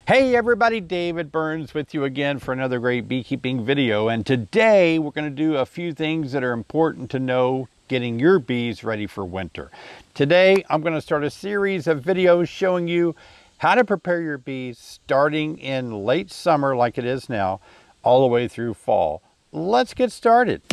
Hey everybody, David Burns with you again for another great beekeeping video. And today we're going to do a few things that are important to know getting your bees ready for winter. Today I'm going to start a series of videos showing you how to prepare your bees starting in late summer like it is now, all the way through fall. Let's get started.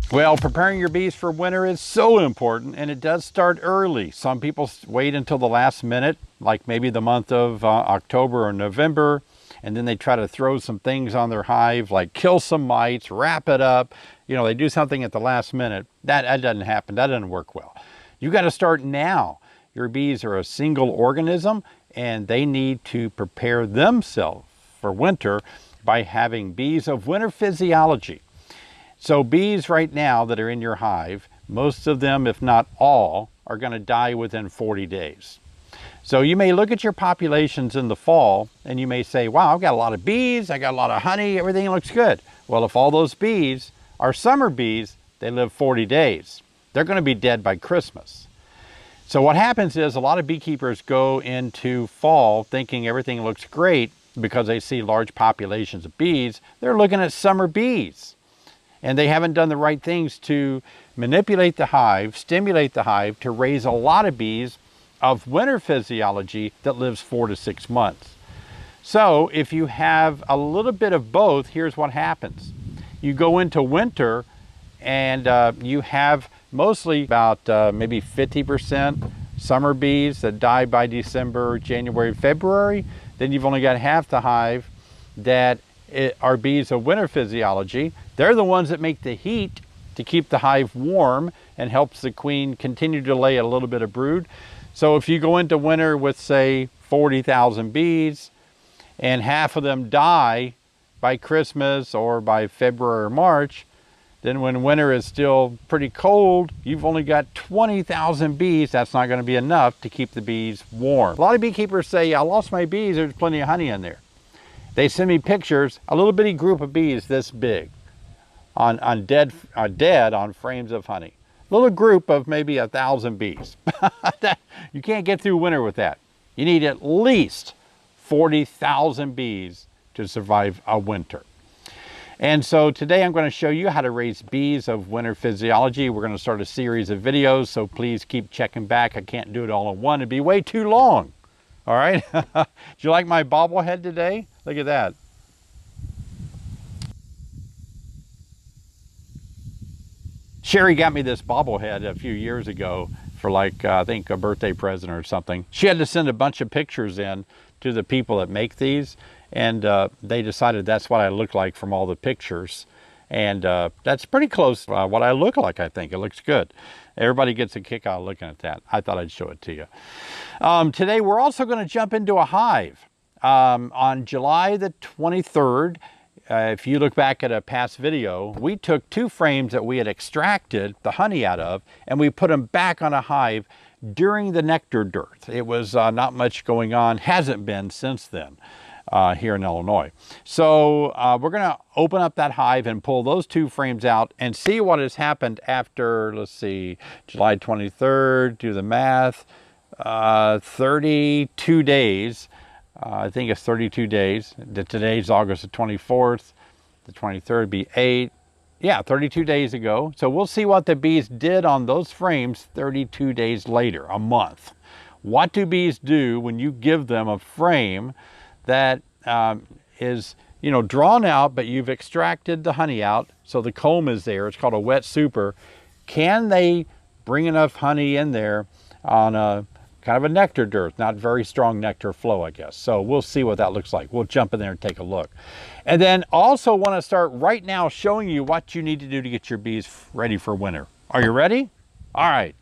Well, preparing your bees for winter is so important, and it does start early. Some people wait until the last minute, like maybe the month of October or November, and then they try to throw some things on their hive, like kill some mites, wrap it up. You know, they do something at the last minute. That doesn't happen. That doesn't work well. You got to start now. Your bees are a single organism, and they need to prepare themselves for winter by having bees of winter physiology. So bees right now that are in your hive, most of them, if not all, are going to die within 40 days. So you may look at your populations in the fall and you may say, wow, I've got a lot of bees, I got a lot of honey, everything looks good. Well, if all those bees are summer bees, they live 40 days. They're going to be dead by Christmas. So what happens is a lot of beekeepers go into fall thinking everything looks great because they see large populations of bees. They're looking at summer bees. And they haven't done the right things to manipulate the hive, stimulate the hive to raise a lot of bees of winter physiology that lives 4 to 6 months. So if you have a little bit of both, here's what happens. You go into winter and you have mostly about maybe 50% summer bees that die by December, January, February. Then you've only got half the hive that are bees of winter physiology. They're the ones that make the heat to keep the hive warm and helps the queen continue to lay a little bit of brood. So if you go into winter with, say, 40,000 bees and half of them die by Christmas or by February or March, then when winter is still pretty cold, you've only got 20,000 bees. That's not going to be enough to keep the bees warm. A lot of beekeepers say, I lost my bees, there's plenty of honey in there. They send me pictures, a little bitty group of bees this big on dead on frames of honey. A little group of maybe 1,000 bees. You can't get through winter with that. You need at least 40,000 bees to survive a winter. And so today I'm going to show you how to raise bees of winter physiology. We're going to start a series of videos, so please keep checking back. I can't do it all in one. It'd be way too long. All right. Do you like my bobblehead today? Look at that. Sherry got me this bobblehead a few years ago for like, I think a birthday present or something. She had to send a bunch of pictures in to the people that make these. And they decided that's what I look like from all the pictures. And that's pretty close to what I look like, I think. It looks good. Everybody gets a kick out of looking at that. I thought I'd show it to you. Today, we're also going to jump into a hive. On July the 23rd, if you look back at a past video, we took 2 frames that we had extracted the honey out of, and we put them back on a hive during the nectar dearth. It was not much going on, hasn't been since then. Here in Illinois. So we're going to open up that hive and pull those 2 frames out and see what has happened after, let's see, July 23rd, do the math, 32 days. I think it's 32 days. Today's August the 24th. The 23rd would be 8. Yeah, 32 days ago. So we'll see what the bees did on those frames 32 days later, a month. What do bees do when you give them a frame that is, you know, drawn out, but you've extracted the honey out, so the comb is there. It's called a wet super. Can they bring enough honey in there on a kind of a nectar dearth, not very strong nectar flow, I guess. So we'll see what that looks like. We'll jump in there and take a look. And then also want to start right now showing you what you need to do to get your bees ready for winter. Are you ready? All right.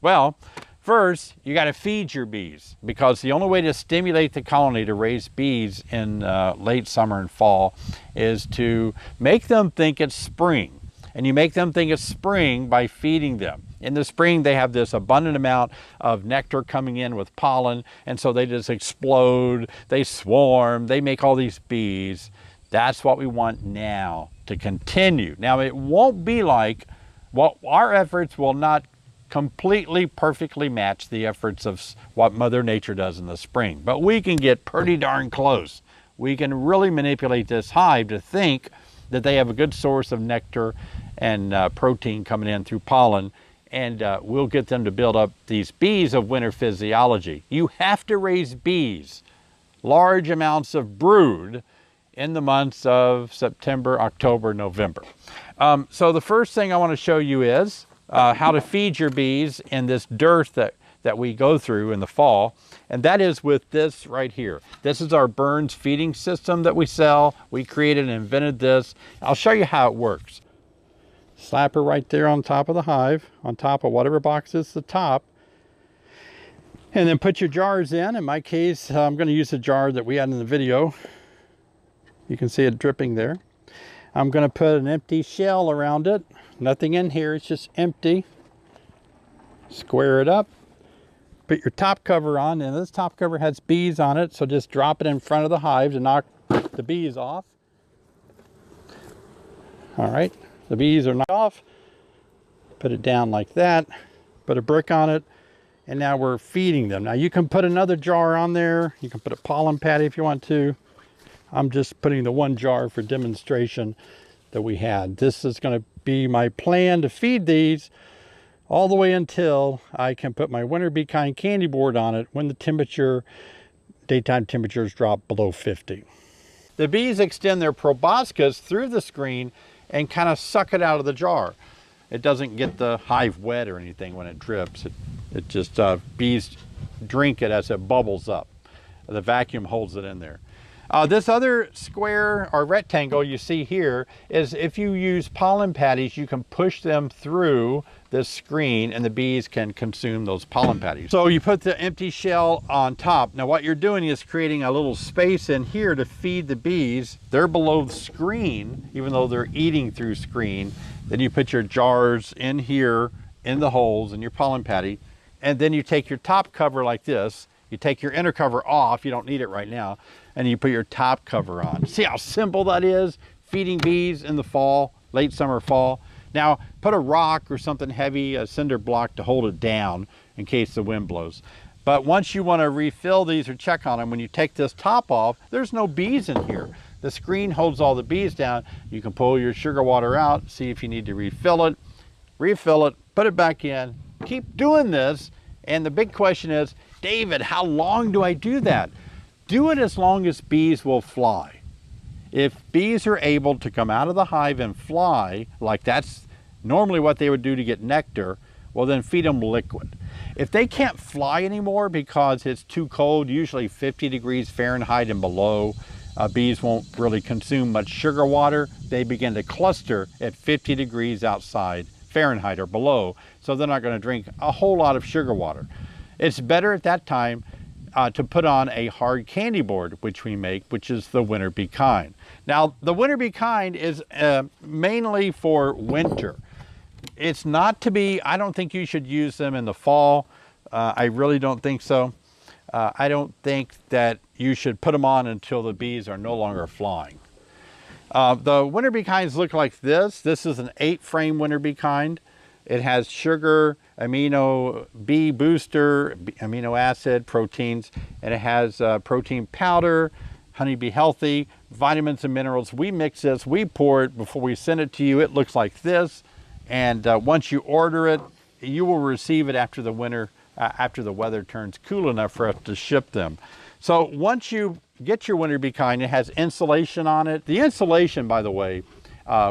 Well, first, you got to feed your bees, because the only way to stimulate the colony to raise bees in late summer and fall is to make them think it's spring. And you make them think it's spring by feeding them. In the spring, they have this abundant amount of nectar coming in with pollen, and so they just explode, they swarm, they make all these bees. That's what we want now to continue. Now, it won't be like, well, our efforts will not completely perfectly match the efforts of what Mother Nature does in the spring, but we can get pretty darn close. We can really manipulate this hive to think that they have a good source of nectar and protein coming in through pollen, and we'll get them to build up these bees of winter physiology. You have to raise bees, large amounts of brood, in the months of September, October, November. So the first thing I want to show you is how to feed your bees in this dearth that we go through in the fall. And that is with this right here. This is our Burns feeding system that we sell. We created and invented this. I'll show you how it works. Slap her right there on top of the hive, on top of whatever box is the top. And then put your jars in. In my case, I'm going to use the jar that we had in the video. You can see it dripping there. I'm going to put an empty shell around it. Nothing in here, it's just empty. Square it up. Put your top cover on, and this top cover has bees on it, so just drop it in front of the hive to knock the bees off. All right, the bees are knocked off. Put it down like that. Put a brick on it, and now we're feeding them. Now you can put another jar on there. You can put a pollen patty if you want to. I'm just putting the one jar for demonstration that we had. This is going to be my plan to feed these all the way until I can put my winter bee kind candy board on it when the daytime temperatures drop below 50. The bees extend their proboscis through the screen and kind of suck it out of the jar. It doesn't get the hive wet or anything when it drips. It just, bees drink it as it bubbles up. The vacuum holds it in there. This other square or rectangle you see here is if you use pollen patties, you can push them through this screen and the bees can consume those pollen patties. So you put the empty shell on top. Now what you're doing is creating a little space in here to feed the bees. They're below the screen, even though they're eating through screen. Then you put your jars in here, in the holes, in your pollen patty, and then you take your top cover like this. You take your inner cover off, you don't need it right now, and you put your top cover on. See how simple that is? Feeding bees in the fall, late summer, fall. Now, put a rock or something heavy, a cinder block to hold it down in case the wind blows. But once you want to refill these or check on them, when you take this top off, there's no bees in here. The screen holds all the bees down. You can pull your sugar water out, see if you need to refill it, put it back in. Keep doing this. And the big question is, David, how long do I do that? Do it as long as bees will fly. If bees are able to come out of the hive and fly, like that's normally what they would do to get nectar, well then feed them liquid. If they can't fly anymore because it's too cold, usually 50 degrees Fahrenheit and below, bees won't really consume much sugar water. They begin to cluster at 50 degrees outside Fahrenheit or below, so they're not going to drink a whole lot of sugar water. It's better at that time to put on a hard candy board, which we make, which is the winter bee kind. Now, the winter bee kind is mainly for winter. It's not to be, I don't think you should use them in the fall. I really don't think so. I don't think that you should put them on until the bees are no longer flying. The winter bee kinds look like this. This is an 8-frame winter bee kind. It has sugar, amino bee booster, amino acid, proteins, and it has protein powder, honeybee healthy, vitamins and minerals. We mix this, we pour it before we send it to you. It looks like this, and once you order it, you will receive it after the winter, after the weather turns cool enough for us to ship them. So once you get your winter bee kind, it has insulation on it. The insulation, by the way,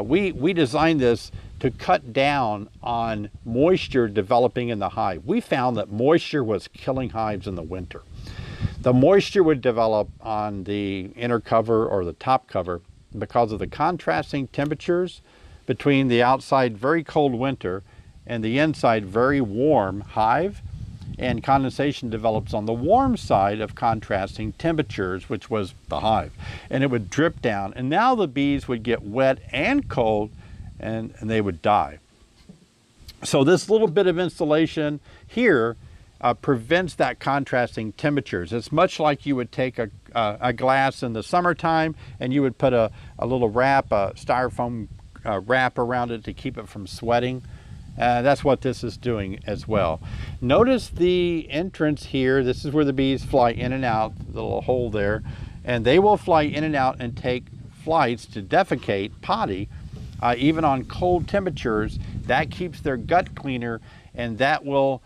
we designed this to cut down on moisture developing in the hive. We found that moisture was killing hives in the winter. The moisture would develop on the inner cover or the top cover because of the contrasting temperatures between the outside very cold winter and the inside very warm hive, and condensation develops on the warm side of contrasting temperatures, which was the hive, and it would drip down, and now the bees would get wet and cold and they would die. So this little bit of insulation here prevents that contrasting temperatures. It's much like you would take a glass in the summertime, and you would put a little wrap, a styrofoam wrap around it to keep it from sweating. That's what this is doing as well. Notice the entrance here. This is where the bees fly in and out, the little hole there, and they will fly in and out and take flights to defecate, potty, even on cold temperatures. That keeps their gut cleaner, and that will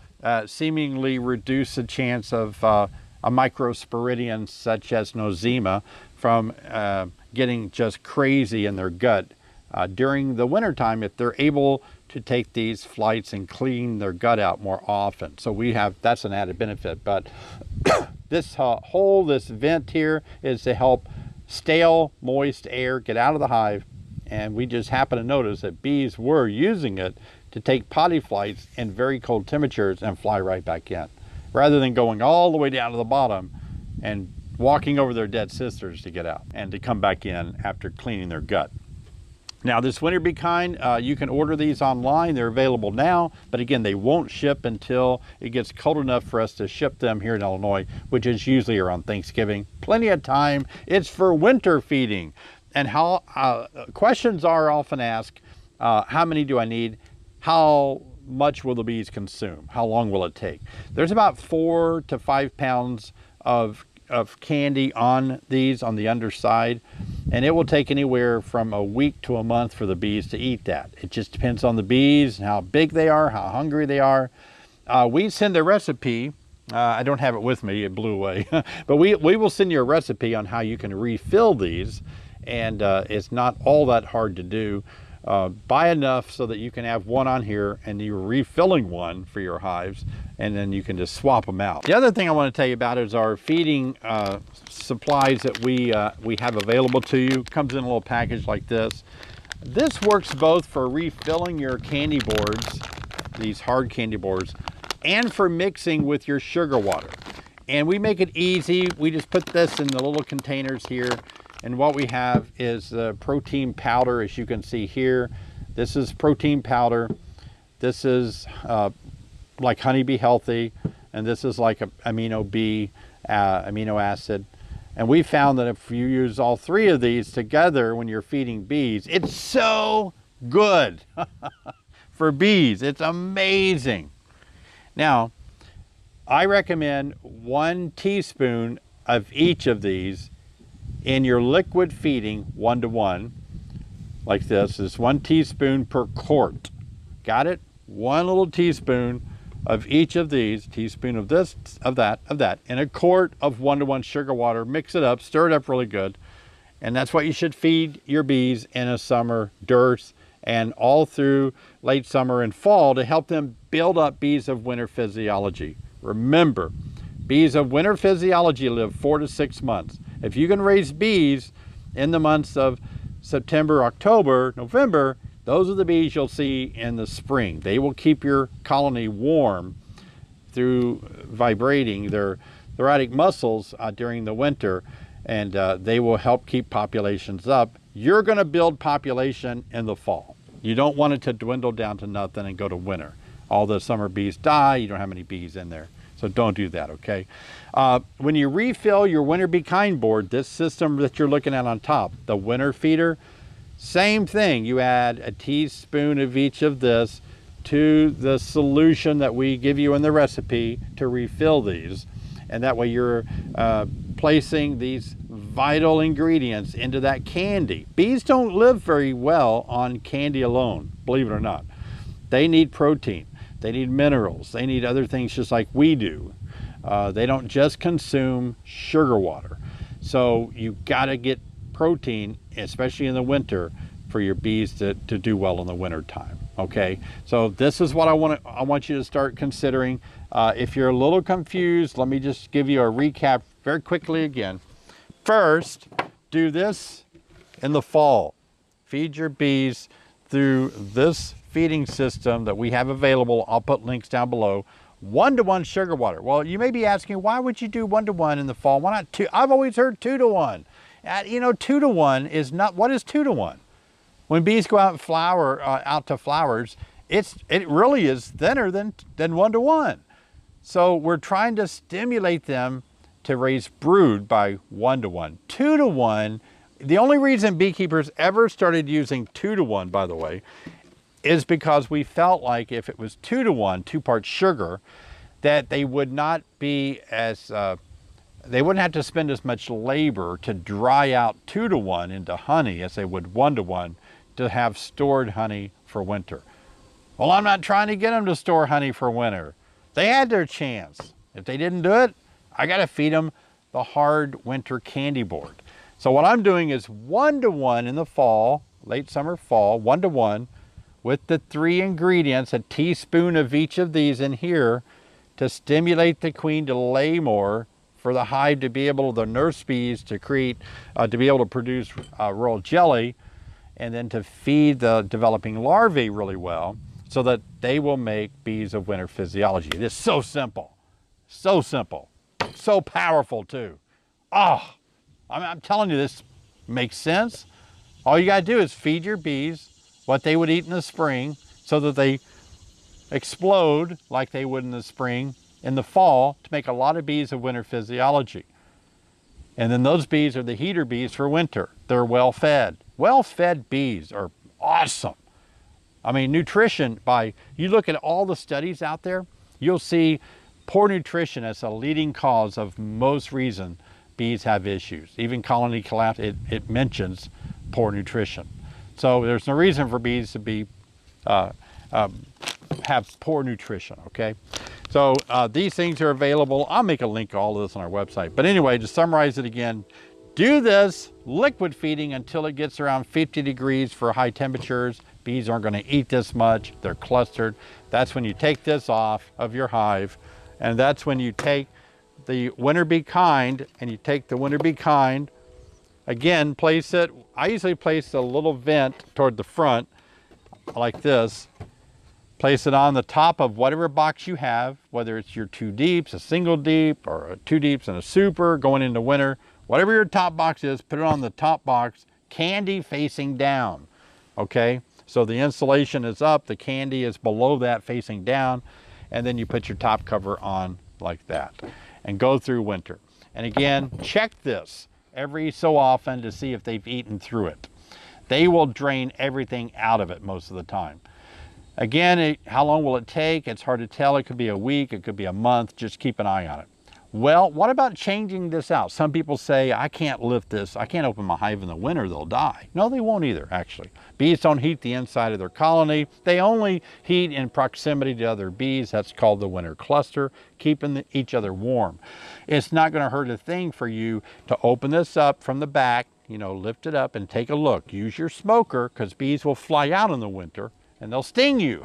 seemingly reduce the chance of a microsporidion such as nosema from getting just crazy in their gut during the wintertime if they're able to take these flights and clean their gut out more often. So that's an added benefit. But this this vent here is to help stale, moist air get out of the hive. And we just happen to notice that bees were using it to take potty flights in very cold temperatures and fly right back in, rather than going all the way down to the bottom and walking over their dead sisters to get out and to come back in after cleaning their gut. Now, this winter bee kind, you can order these online. They're available now, but again, they won't ship until it gets cold enough for us to ship them here in Illinois, which is usually around Thanksgiving. Plenty of time. It's for winter feeding. And how questions are often asked, how many do I need? How much will the bees consume? How long will it take? There's about 4 to 5 pounds of candy on these on the underside, and it will take anywhere from a week to a month for the bees to eat that. It just depends on the bees and how big they are, how hungry they are. We send a recipe. I don't have it with me, it blew away, but we will send you a recipe on how you can refill these, and it's not all that hard to do. Buy enough so that you can have one on here and you're refilling one for your hives, and then you can just swap them out. The other thing I want to tell you about is our feeding supplies that we have available to you. Comes in a little package like this. This works both for refilling your candy boards, these hard candy boards, and for mixing with your sugar water. And we make it easy. We just put this in the little containers here. And what we have is protein powder, as you can see here. This is protein powder. This is like Honeybee Healthy, and this is like amino acid. And we found that if you use all 3 of these together when you're feeding bees, it's so good for bees. It's amazing. Now, I recommend 1 teaspoon of each of these in your liquid feeding, 1 to 1, like this. Is 1 teaspoon per quart. Got it? 1 little teaspoon of each of these, teaspoon of this, of that, in a quart of 1 to 1 sugar water. Mix it up, stir it up really good. And that's what you should feed your bees in a summer dearth and all through late summer and fall to help them build up bees of winter physiology. Remember, bees of winter physiology live 4 to 6 months. If you can raise bees in the months of September, October, November, those are the bees you'll see in the spring. They will keep your colony warm through vibrating their thoracic muscles during the winter, and they will help keep populations up. You're going to build population in the fall. You don't want it to dwindle down to nothing and go to winter. All the summer bees die. You don't have any bees in there. So don't do that, okay? When you refill your winter bee kind board, this system that you're looking at on top, the winter feeder, same thing. You add a teaspoon of each of this to the solution that we give you in the recipe to refill these. And that way you're placing these vital ingredients into that candy. Bees don't live very well on candy alone, believe it or not. They need protein. They need minerals. They need other things just like we do. They don't just consume sugar water. So you've got to get protein, especially in the winter, for your bees to do well in the winter time. Okay, so this is what I want you to start considering. If you're a little confused, let me just give you a recap very quickly again. First, do this in the fall. Feed your bees through this feeding system that we have available. I'll put links down below. 1 to 1 sugar water. Well, you may be asking, why would you do 1 to 1 in the fall? Why not 2? I've always heard 2 to 1. You know, 2 to 1 is not, what is 2 to 1? When bees go out and out to flowers, it really is thinner than 1 to 1. So we're trying to stimulate them to raise brood by 1 to 1. 2 to 1, the only reason beekeepers ever started using 2 to 1, by the way, is because we felt like if it was 2 to 1, 2 parts sugar, that they would not be as, they wouldn't have to spend as much labor to dry out 2 to 1 into honey as they would 1 to 1 to have stored honey for winter. Well, I'm not trying to get them to store honey for winter. They had their chance. If they didn't do it, I got to feed them the hard winter candy board. So what I'm doing is 1 to 1 in the fall, late summer, fall, 1 to 1 with the 3 ingredients, a teaspoon of each of these in here to stimulate the queen to lay more, for the hive to be able, the nurse bees to create, to be able to produce royal jelly, and then to feed the developing larvae really well so that they will make bees of winter physiology. It is so simple, so powerful too. Oh, I'm telling you, this makes sense. All you gotta do is feed your bees what they would eat in the spring so that they explode like they would in the spring in the fall to make a lot of bees of winter physiology. And then those bees are the heater bees for winter. They're well-fed. Well-fed bees are awesome. I mean, nutrition, you look at all the studies out there, you'll see poor nutrition as a leading cause of most reason bees have issues. Even colony collapse, it mentions poor nutrition. So there's no reason for bees to be have poor nutrition, okay? So these things are available. I'll make a link to all of this on our website. But anyway, to summarize it again, do this liquid feeding until it gets around 50 degrees for high temperatures. Bees aren't going to eat this much. They're clustered. That's when you take this off of your hive. And that's when you take the winter bee kind, and you take the winter bee kind, again, place it, I usually place a little vent toward the front like this. Place it on the top of whatever box you have, whether it's your 2 deeps, a single deep, or a 2 deeps and a super going into winter. Whatever your top box is, put it on the top box, candy facing down, okay? So the insulation is up, the candy is below that facing down, and then you put your top cover on like that and go through winter. And again, check this every so often to see if they've eaten through it. They will drain everything out of it most of the time. Again, how long will it take? It's hard to tell. It could be a week, it could be a month. Just keep an eye on it. Well, what about changing this out? Some people say, I can't lift this. I can't open my hive in the winter, they'll die. No, they won't either, actually. Bees don't heat the inside of their colony. They only heat in proximity to other bees. That's called the winter cluster, keeping each other warm. It's not going to hurt a thing for you to open this up from the back, you know, lift it up and take a look. Use your smoker, because bees will fly out in the winter and they'll sting you.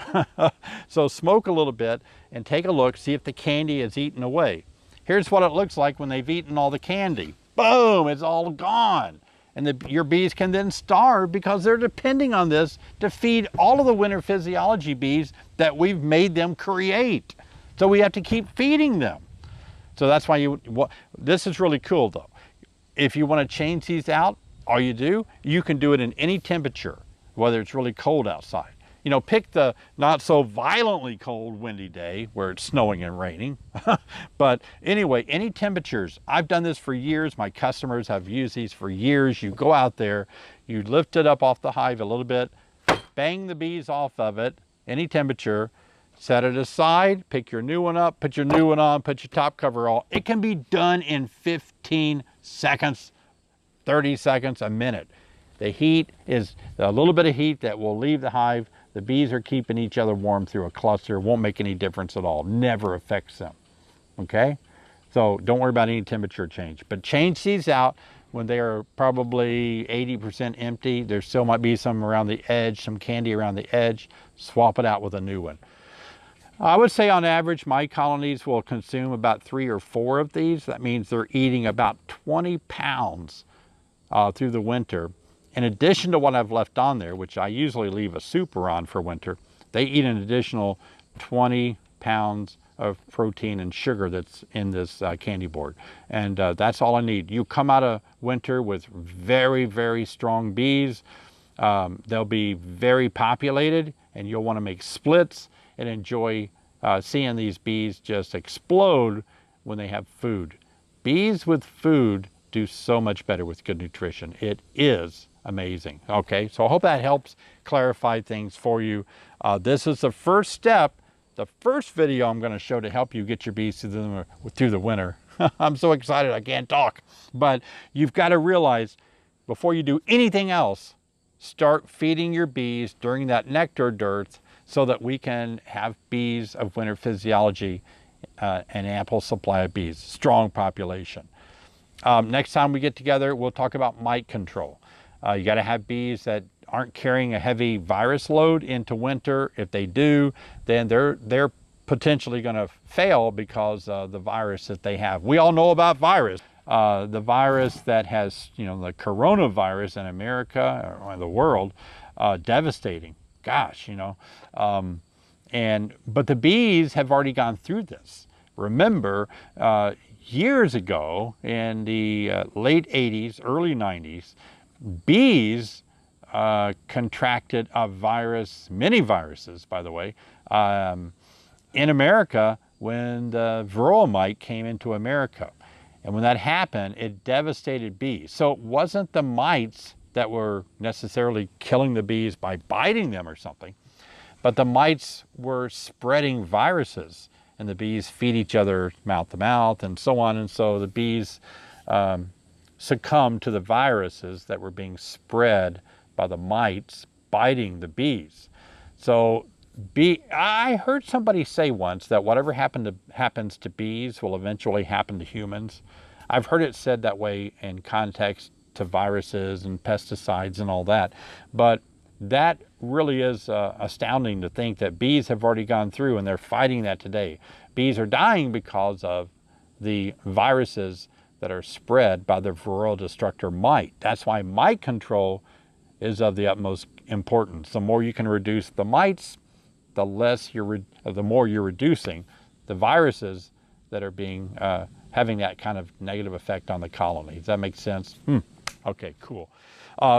So smoke a little bit and take a look, see if the candy is eaten away. Here's what it looks like when they've eaten all the candy. Boom, it's all gone. And your bees can then starve because they're depending on this to feed all of the winter physiology bees that we've made them create. So we have to keep feeding them. So that's why this is really cool though. If you want to change these out, all you do, you can do it in any temperature, whether it's really cold outside. You know, pick the not so violently cold, windy day where it's snowing and raining. But anyway, any temperatures. I've done this for years. My customers have used these for years. You go out there, you lift it up off the hive a little bit, bang the bees off of it, any temperature, set it aside, pick your new one up, put your new one on, put your top cover on. It can be done in 15 seconds, 30 seconds, a minute. The heat is a little bit of heat that will leave the hive. The bees are keeping each other warm through a cluster. Won't make any difference at all. Never affects them. Okay? So don't worry about any temperature change. But change these out when they are probably 80% empty. There still might be some around the edge, some candy around the edge. Swap it out with a new one. I would say on average, my colonies will consume about 3 or 4 of these. That means they're eating about 20 pounds through the winter. In addition to what I've left on there, which I usually leave a super on for winter, they eat an additional 20 pounds of protein and sugar that's in this candy board. And that's all I need. You come out of winter with very, very strong bees. They'll be very populated, and you'll want to make splits and enjoy seeing these bees just explode when they have food. Bees with food do so much better with good nutrition. It is amazing. Okay, so I hope that helps clarify things for you. This is the first step, the first video I'm going to show to help you get your bees through the winter. I'm so excited I can't talk. But you've got to realize before you do anything else, start feeding your bees during that nectar dearth so that we can have bees of winter physiology, an ample supply of bees, strong population. Next time we get together, we'll talk about mite control. You got to have bees that aren't carrying a heavy virus load into winter. If they do, then they're potentially going to fail because of the virus that they have. We all know about virus. The virus that has, the coronavirus in America or in the world, devastating. Gosh, but the bees have already gone through this. Remember, years ago in the late 80s, early 90s, bees contracted a virus, many viruses, by the way, in America when the varroa mite came into America. And when that happened, it devastated bees. So it wasn't the mites that were necessarily killing the bees by biting them or something, but the mites were spreading viruses, and the bees feed each other mouth to mouth and so on. And so the bees succumbed to the viruses that were being spread by the mites biting the bees. So I heard somebody say once that whatever happens to bees will eventually happen to humans. I've heard it said that way in context to viruses and pesticides and all that. But that really is astounding to think that bees have already gone through and they're fighting that today. Bees are dying because of the viruses that are spread by the varroa destructor mite. That's why mite control is of the utmost importance. The more you can reduce the mites, the more you're reducing the viruses that are being having that kind of negative effect on the colony. Does that make sense? Okay, cool.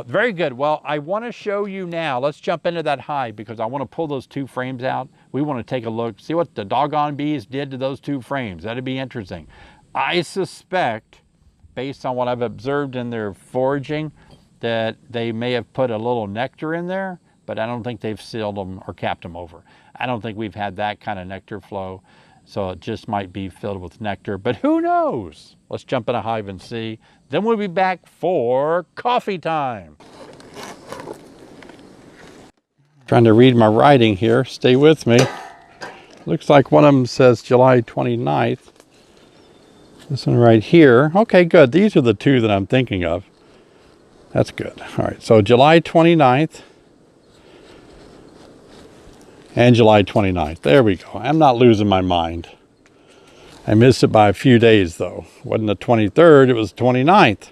Very good. Well, I want to show you now. Let's jump into that hive because I want to pull those two frames out. We want to take a look, see what the doggone bees did to those two frames. That'd be interesting. I suspect, based on what I've observed in their foraging, that they may have put a little nectar in there, but I don't think they've sealed them or capped them over. I don't think we've had that kind of nectar flow, so it just might be filled with nectar, but who knows? Let's jump in a hive and see. Then we'll be back for coffee time. Trying to read my writing here, stay with me. Looks like one of them says July 29th. This one right here. Okay, good. These are the two that I'm thinking of. That's good. All right, so July 29th and July 29th. There we go. I'm not losing my mind. I missed it by a few days, though. It wasn't the 23rd, it was the 29th.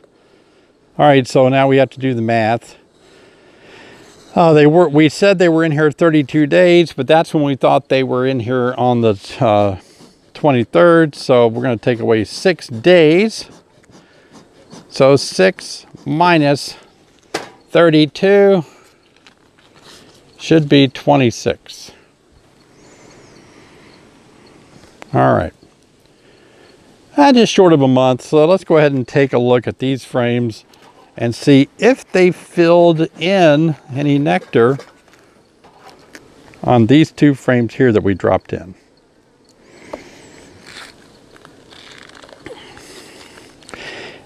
All right, so now we have to do the math. We said they were in here 32 days, but that's when we thought they were in here on the 23rd. So we're going to take away 6 days. So 6 minus 32 should be 26. All right. Just short of a month. So let's go ahead and take a look at these frames and see if they filled in any nectar on these two frames here that we dropped in.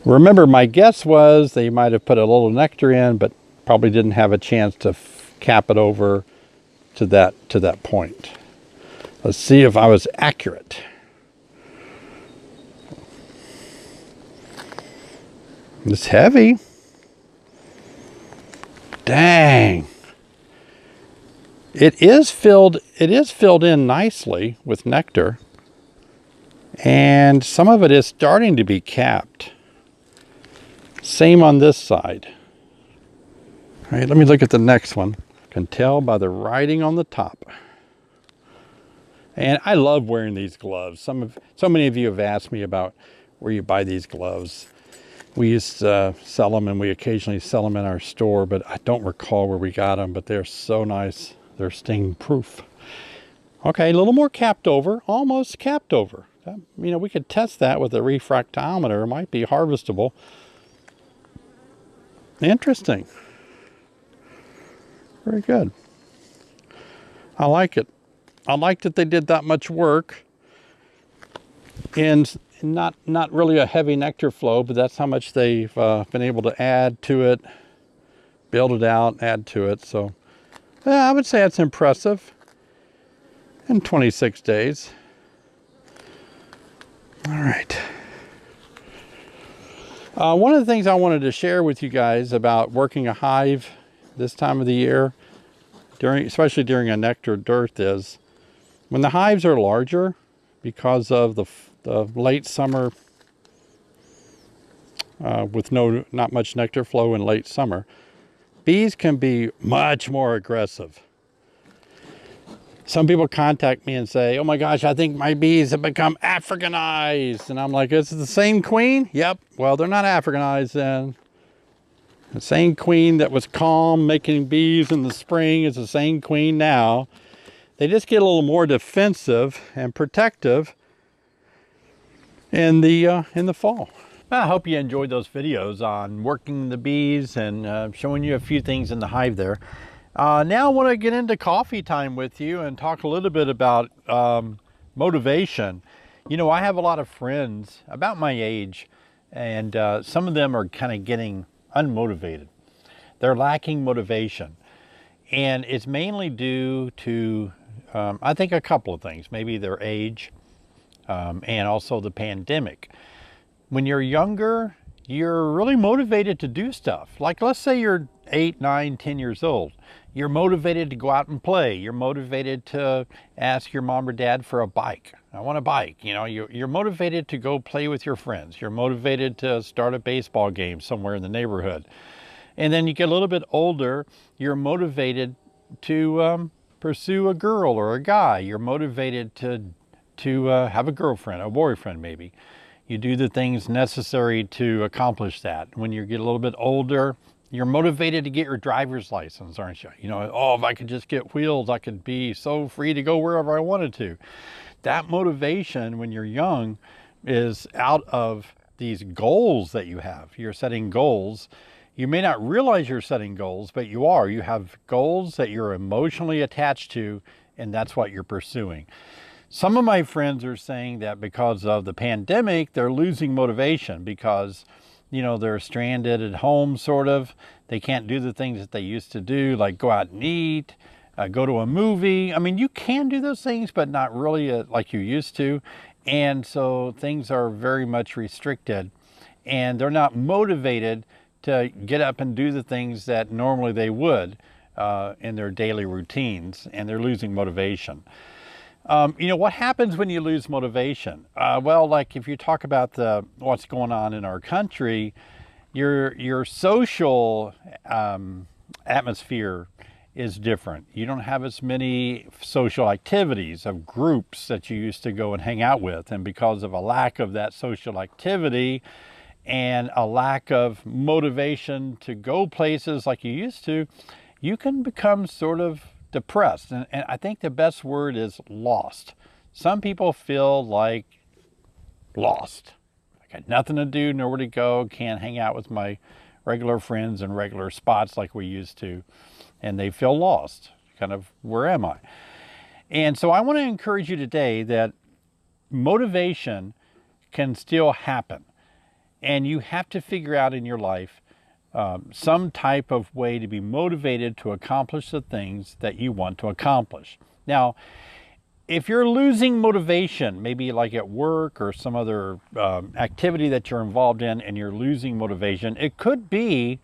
Remember, my guess was they might have put a little nectar in, but probably didn't have a chance to cap it over to that point. Let's see if I was accurate. It's heavy. Dang. It is filled in nicely with nectar, and some of it is starting to be capped. Same on this side. All right, let me look at the next one. Can tell by the writing on the top. And I love wearing these gloves. So many of you have asked me about where you buy these gloves. We used to sell them, and we occasionally sell them in our store, but I don't recall where we got them, but they're so nice. They're sting proof. Okay, a little more capped over, almost capped over. We could test that with a refractometer. It might be harvestable. Interesting. Very good. I like it. I like that they did that much work, and not really a heavy nectar flow, but that's how much they've been able to add to it, build it out, add to it. So yeah, I would say that's impressive in 26 days. All right. One of the things I wanted to share with you guys about working a hive this time of the year, especially during a nectar dearth, is when the hives are larger because of the late summer with not much nectar flow in late summer, bees can be much more aggressive. Some people contact me and say, oh my gosh, I think my bees have become Africanized. And I'm like, is it the same queen? Yep. Well, they're not Africanized then. The same queen that was calm making bees in the spring is the same queen now. They just get a little more defensive and protective in the fall. I hope you enjoyed those videos on working the bees and showing you a few things in the hive there. Now I want to get into coffee time with you and talk a little bit about motivation. I have a lot of friends about my age, and some of them are kind of getting unmotivated. They're lacking motivation, and it's mainly due to I think a couple of things. Maybe their age, and also the pandemic. When you're younger, you're really motivated to do stuff. Like, let's say you're 8, 9, 10 years old. You're motivated to go out and play. You're motivated to ask your mom or dad for a bike. I want a bike. You're motivated to go play with your friends. You're motivated to start a baseball game somewhere in the neighborhood. And then you get a little bit older, you're motivated to pursue a girl or a guy. You're motivated to have a girlfriend, a boyfriend maybe. You do the things necessary to accomplish that. When you get a little bit older, you're motivated to get your driver's license, aren't you? Oh, if I could just get wheels, I could be so free to go wherever I wanted to. That motivation when you're young is out of these goals that you have. You're setting goals. You may not realize you're setting goals, but you are. You have goals that you're emotionally attached to, and that's what you're pursuing. Some of my friends are saying that because of the pandemic, they're losing motivation because, they're stranded at home, sort of. They can't do the things that they used to do, like go out and eat, go to a movie. I mean, you can do those things, but not really like you used to. And so things are very much restricted, and they're not motivated to get up and do the things that normally they would in their daily routines, and they're losing motivation. What happens when you lose motivation? Well, like if you talk about what's going on in our country, your social atmosphere is different. You don't have as many social activities of groups that you used to go and hang out with. And because of a lack of that social activity and a lack of motivation to go places like you used to, you can become sort of depressed. And I think the best word is lost. Some people feel like lost. I got nothing to do, nowhere to go, can't hang out with my regular friends in regular spots like we used to. And they feel lost. Kind of, where am I? And so I want to encourage you today that motivation can still happen. And you have to figure out in your life some type of way to be motivated to accomplish the things that you want to accomplish. Now, if you're losing motivation, maybe like at work or some other activity that you're involved in and you're losing motivation, it could be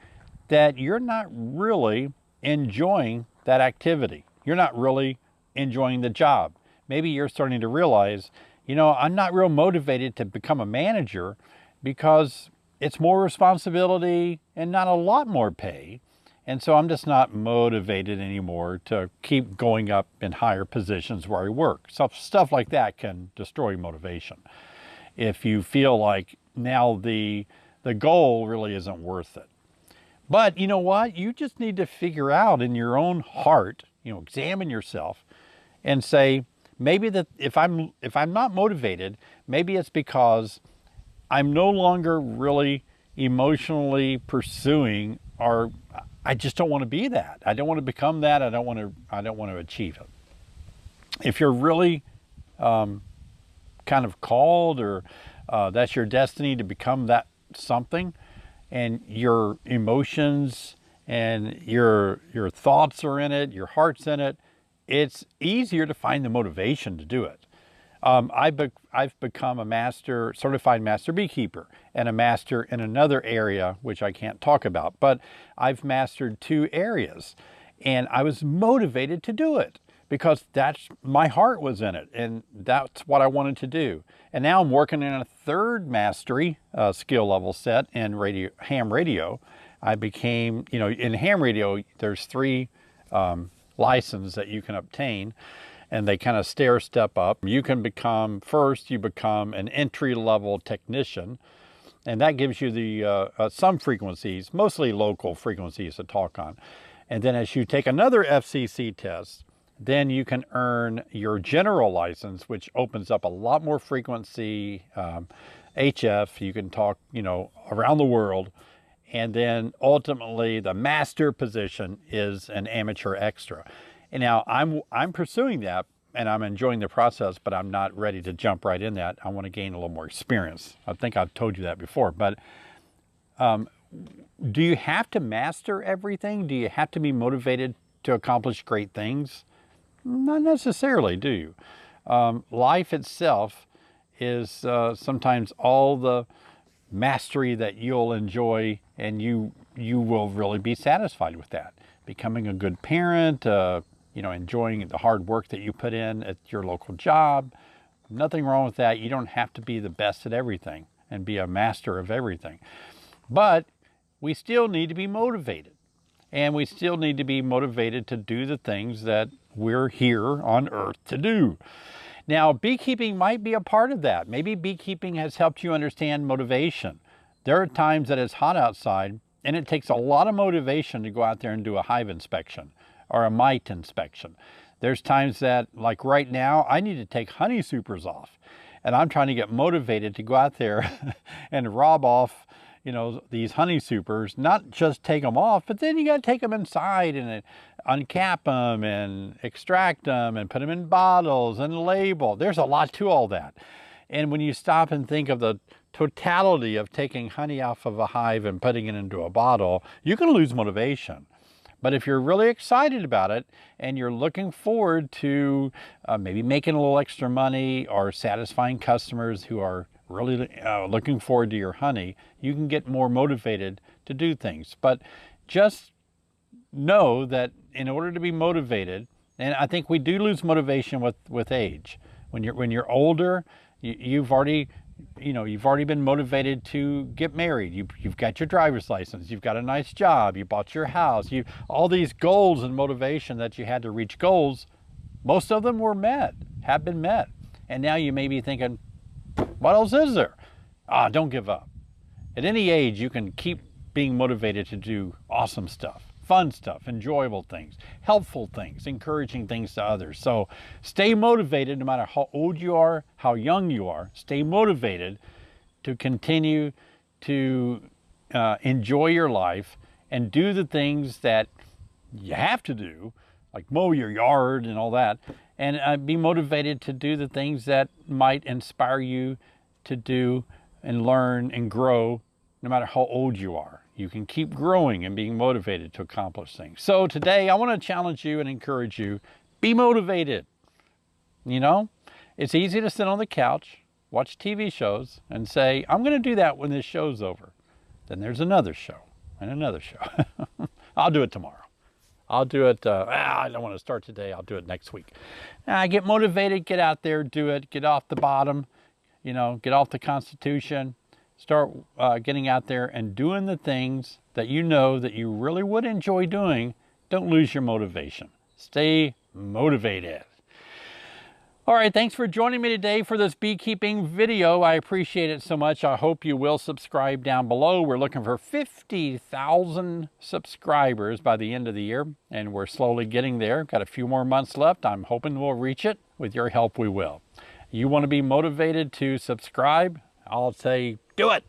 that you're not really enjoying that activity. You're not really enjoying the job. Maybe you're starting to realize, I'm not real motivated to become a manager because it's more responsibility and not a lot more pay. And so I'm just not motivated anymore to keep going up in higher positions where I work. So stuff like that can destroy motivation. If you feel like now the goal really isn't worth it. But you know what? You just need to figure out in your own heart, examine yourself and say, maybe that if I'm not motivated, maybe it's because I'm no longer really emotionally pursuing, or I just don't want to be that. I don't want to become that. I don't want to achieve it. If you're really kind of called, or that's your destiny to become that something, and your emotions and your thoughts are in it, your heart's in it, it's easier to find the motivation to do it. I've become a certified master beekeeper, and a master in another area, which I can't talk about, but I've mastered 2 areas, and I was motivated to do it because my heart was in it, and that's what I wanted to do. And now I'm working in a 3rd mastery skill level set in ham radio. I became, in ham radio, there's 3 licenses that you can obtain, and they kind of step up. You can become an entry-level technician, and that gives you the some frequencies, mostly local frequencies to talk on. And then as you take another FCC test, then you can earn your general license, which opens up a lot more frequency, HF. You can talk, around the world. And then ultimately the master position is an amateur extra. And now I'm pursuing that, and I'm enjoying the process, but I'm not ready to jump right in that. I want to gain a little more experience. I think I've told you that before, but do you have to master everything? Do you have to be motivated to accomplish great things? Not necessarily, do you? Life itself is sometimes all the mastery that you'll enjoy, and you will really be satisfied with that. Becoming a good parent, enjoying the hard work that you put in at your local job. Nothing wrong with that. You don't have to be the best at everything and be a master of everything. But we still need to be motivated. And we still need to be motivated to do the things that we're here on Earth to do. Now, beekeeping might be a part of that. Maybe beekeeping has helped you understand motivation. There are times that it's hot outside, and it takes a lot of motivation to go out there and do a hive inspection or a mite inspection. There's times that, like right now, I need to take honey supers off, and I'm trying to get motivated to go out there and rob off, these honey supers, not just take them off, but then you got to take them inside and uncap them and extract them and put them in bottles and label. There's a lot to all that. And when you stop and think of the totality of taking honey off of a hive and putting it into a bottle, you can lose motivation. But if you're really excited about it and you're looking forward to maybe making a little extra money or satisfying customers who are really looking forward to your honey, you can get more motivated to do things. But just know that in order to be motivated, and I think we do lose motivation with age. When you're older, you've already been motivated to get married. You've got your driver's license. You've got a nice job. You bought your house. All these goals and motivation that you had to reach goals, most of them have been met. And now you may be thinking, what else is there? Don't give up. At any age, you can keep being motivated to do awesome stuff, fun stuff, enjoyable things, helpful things, encouraging things to others. So stay motivated no matter how old you are, how young you are. Stay motivated to continue to enjoy your life and do the things that you have to do, like mow your yard and all that, and be motivated to do the things that might inspire you to do and learn and grow no matter how old you are. You can keep growing and being motivated to accomplish things. So today I want to challenge you and encourage you, be motivated. It's easy to sit on the couch, watch TV shows, and say, I'm going to do that when this show's over. Then there's another show and another show. I'll do it tomorrow. I'll do it, I don't want to start today, I'll do it next week. Get motivated, get out there, do it, get off the bottom, get off the Constitution, start getting out there and doing the things that you know that you really would enjoy doing. Don't lose your motivation. Stay motivated. All right, thanks for joining me today for this beekeeping video. I appreciate it so much. I hope you will subscribe down below. We're looking for 50,000 subscribers by the end of the year, and we're slowly getting there. Got a few more months left. I'm hoping we'll reach it. With your help, we will. You want to be motivated to subscribe? I'll say do it.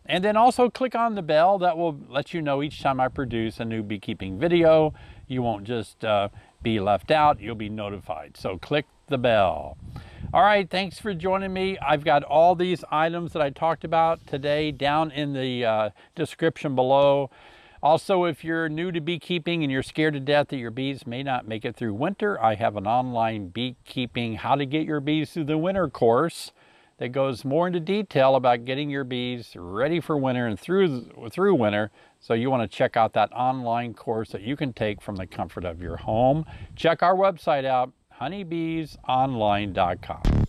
And then also click on the bell. That will let you know each time I produce a new beekeeping video. You won't just be left out, you'll be notified. So click the bell. All right, thanks for joining me. I've got all these items that I talked about today down in the description below. Also, if you're new to beekeeping and you're scared to death that your bees may not make it through winter, I have an online beekeeping how to get your bees through the winter course that goes more into detail about getting your bees ready for winter and through winter. So you want to check out that online course that you can take from the comfort of your home. Check our website out, honeybeesonline.com.